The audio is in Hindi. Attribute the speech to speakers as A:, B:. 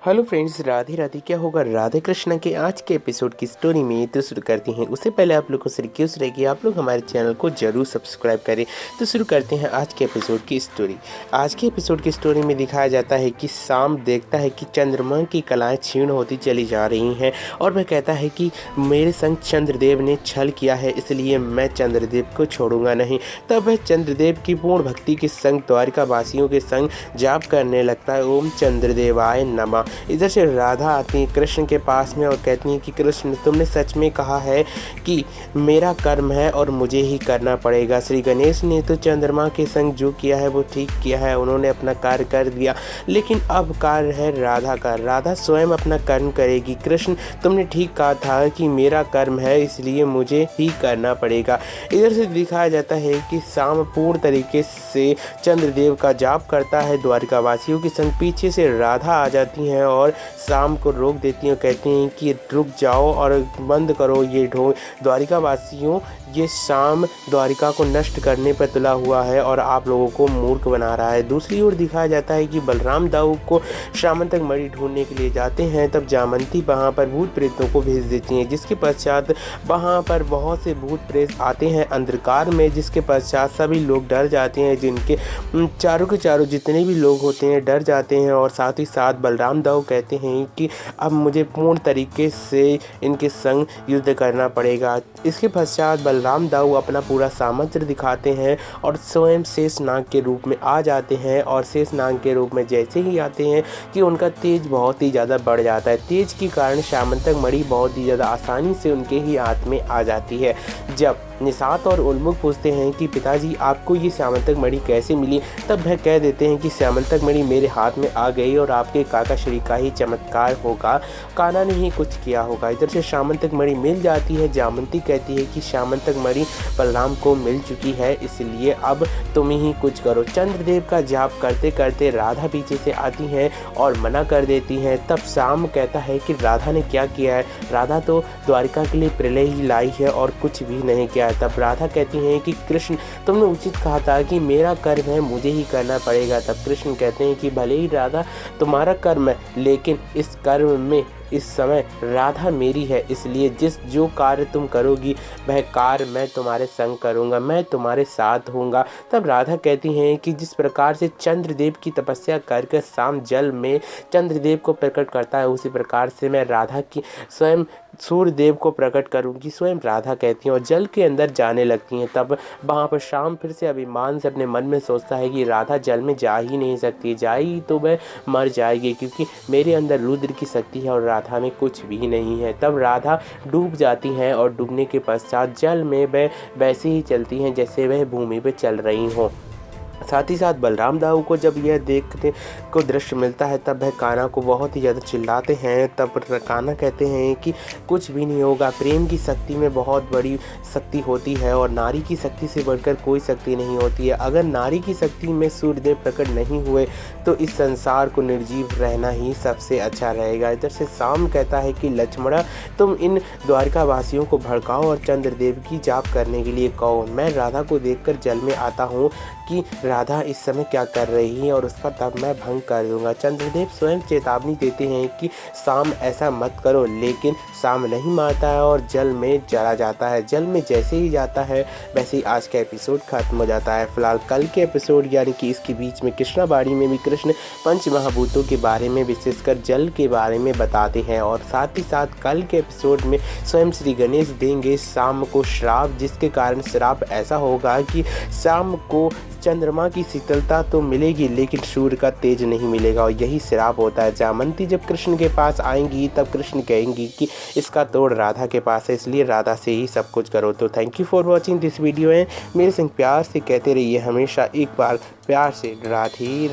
A: Hello friends, Radhe Radhe. क्या होगा राधे कृष्ण के आज के एपिसोड की स्टोरी में तो शुरू करते हैं। उससे पहले आप लोगों से रिक्वेस्ट रहेगी आप लोग हमारे चैनल को जरूर सब्सक्राइब करें। तो शुरू करते हैं आज के एपिसोड की स्टोरी। आज के एपिसोड की स्टोरी में दिखाया जाता है कि शाम देखता है कि चंद्रमा की कलाएं क्षीण होती चली जा रही हैं और वह कहता है कि मेरे संग चंद्रदेव ने छल किया है, इसलिए मैं चंद्रदेव को छोड़ूंगा नहीं। तब वह चंद्रदेव की पूर्ण भक्ति के संग द्वारिका वासियों के संग जाप करने लगता है, ओम चंद्रदेवाय नमः। इधर से राधा आती है कृष्ण के पास में और कहती है कि कृष्ण, तुमने सच में कहा है कि मेरा कर्म है और मुझे ही करना पड़ेगा। श्री गणेश ने तो चंद्रमा के संग जो किया है वो ठीक किया है, उन्होंने अपना कार्य कर दिया, लेकिन अब कार्य है राधा का। राधा स्वयं अपना कर्म करेगी। कृष्ण, तुमने ठीक कहा था कि मेरा कर्म है, इसलिए मुझे ही करना पड़ेगा। इधर से दिखाया जाता है कि शाम पूर्ण तरीके से चंद्रदेव का जाप करता है द्वारिका वासियों के संग। पीछे से राधा आ जाती हैं और शाम को रोक देती हैं, कहती हैं कि रुक जाओ और बंद करो ये ढोंग। द्वारिका वासियों, ये शाम द्वारिका को नष्ट करने पर तुला हुआ है और आप लोगों को मूर्ख बना रहा है। दूसरी ओर दिखाया जाता है कि बलराम दाऊ को श्यामंतक मणि ढूंढने के लिए जाते हैं। तब जामंती वहाँ पर भूत प्रेतों को भेज देती हैं, जिसके पश्चात वहाँ पर बहुत से भूत प्रेत आते हैं अंधकार में, जिसके पश्चात सभी लोग डर जाते हैं। जिनके चारों के चारों जितने भी लोग होते हैं डर जाते हैं और साथ ही साथ बलराम दाऊ कहते हैं कि अब मुझे पूर्ण तरीके से इनके संग युद्ध करना पड़ेगा। इसके पश्चात बलराम दाऊ अपना पूरा सामर्थ्य दिखाते हैं और स्वयं शेषनाग के रूप में आ जाते हैं। और शेषनाग के रूप में जैसे ही आते हैं कि उनका तेज बहुत ही ज़्यादा बढ़ जाता है। तेज के कारण श्यामंतक मणि बहुत ही ज़्यादा आसानी से उनके ही हाथ में आ जाती है। जब निषाद और उन्मुख पूछते हैं कि पिताजी आपको ये श्यामंतक मणि कैसे मिली, तब वह कह देते हैं कि श्यामंतक मणि मेरे हाथ में आ गई और आपके काका श्री का ही चमत्कार होगा, कान्हा ने ही कुछ किया होगा। इधर से श्यामंतक मणि मिल जाती है। जामंती कहती है कि श्यामंतक मणि बलराम को मिल चुकी है, इसलिए अब तुम ही कुछ करो। चंद्रदेव का जाप करते करते राधा पीछे से आती हैं और मना कर देती हैं। तब शाम कहता है कि राधा ने क्या किया है, राधा तो द्वारिका के लिए प्रलय ही लाई है और कुछ भी नहीं किया है। तब राधा कहती हैं कि कृष्ण, तुमने उचित कहा था कि मेरा कर्म है, मुझे ही करना पड़ेगा। तब कृष्ण कहते हैं कि भले ही राधा तुम्हारा कर्म है, लेकिन इस कर्म में इस समय राधा मेरी है, इसलिए जो कार्य तुम करोगी वह कार्य मैं तुम्हारे संग करूँगा, मैं तुम्हारे साथ होऊंगा। तब राधा कहती हैं कि जिस प्रकार से चंद्रदेव की तपस्या करके शाम जल में चंद्रदेव को प्रकट करता है, उसी प्रकार से मैं राधा की स्वयं सूर्यदेव को प्रकट करूंगी। स्वयं राधा कहती हैं और जल के अंदर जाने लगती हैं। तब वहाँ पर शाम फिर से अभिमान से अपने मन में सोचता है कि राधा जल में जा ही नहीं सकती, जाएगी तो वह मर जाएगी, क्योंकि मेरे अंदर रुद्र की शक्ति है और राधा में कुछ भी नहीं है। तब राधा डूब जाती हैं और डूबने के पश्चात जल में वह वैसे ही चलती हैं जैसे वह भूमि पर चल रही हों। साथ ही साथ बलराम दाऊ को जब यह देखने को दृश्य मिलता है तब वह कान्हा को बहुत ही ज़्यादा चिल्लाते हैं। तब कान्हा कहते हैं कि कुछ भी नहीं होगा, प्रेम की शक्ति में बहुत बड़ी शक्ति होती है और नारी की शक्ति से बढ़कर कोई शक्ति नहीं होती है। अगर नारी की शक्ति में सूर्यदेव प्रकट नहीं हुए तो इस संसार को निर्जीव रहना ही सबसे अच्छा रहेगा। इधर से शाम कहता है कि लक्ष्मणा, तुम इन द्वारिका वासियों को भड़काओ और चंद्रदेव की जाप करने के लिए कहो। मैं राधा को देखकर जल में आता हूँ कि राधा इस समय क्या कर रही है और उसका तब मैं भंग कर दूंगा। चंद्रदेव स्वयं चेतावनी देते हैं कि शाम ऐसा मत करो, लेकिन शाम नहीं मानता है और जल में चला जाता है। जल में जैसे ही जाता है वैसे ही आज का एपिसोड खत्म हो जाता है। फिलहाल कल के एपिसोड यानी कि इसके बीच में कृष्णाबाड़ी में भी कृष्ण पंच महाभूतों के बारे में विशेषकर जल के बारे में बताते हैं और साथ ही साथ कल के एपिसोड में स्वयं श्री गणेश देंगे शाम को श्राप, जिसके कारण श्राप ऐसा होगा कि शाम को चंद्रमा की शीतलता तो मिलेगी लेकिन सूर्य का तेज नहीं मिलेगा और यही श्राप होता है। जामंती जब कृष्ण के पास आएंगी तब कृष्ण कहेंगी कि इसका तोड़ राधा के पास है, इसलिए राधा से ही सब कुछ करो। तो thank you for watching this video and मेरे संग प्यार से कहते रहिए हमेशा एक बार प्यार से राधे।